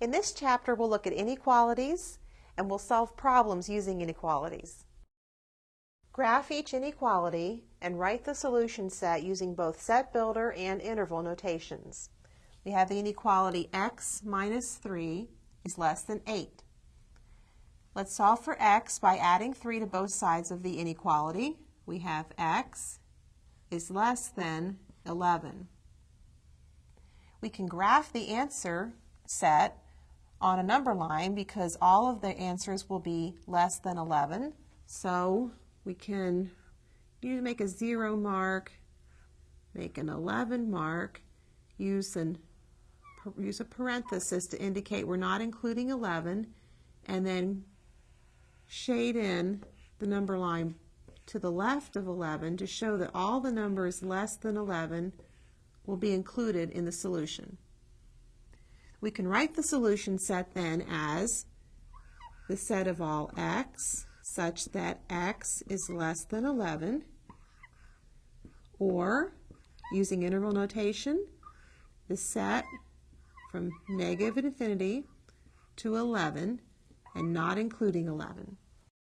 In this chapter, we'll look at inequalities and we'll solve problems using inequalities. Graph each inequality and write the solution set using both set builder and interval notations. We have the inequality x minus 3 is less than 8. Let's solve for x by adding 3 to both sides of the inequality. We have x is less than 11. We can graph the answer set on a number line because all of the answers will be less than 11. So we can make a 0 mark, make an 11 mark, use a parenthesis to indicate we're not including 11, and then shade in the number line to the left of 11 to show that all the numbers less than 11 will be included in the solution. We can write the solution set then as the set of all x such that x is less than 11, or using interval notation, the set from negative infinity to 11 and not including 11.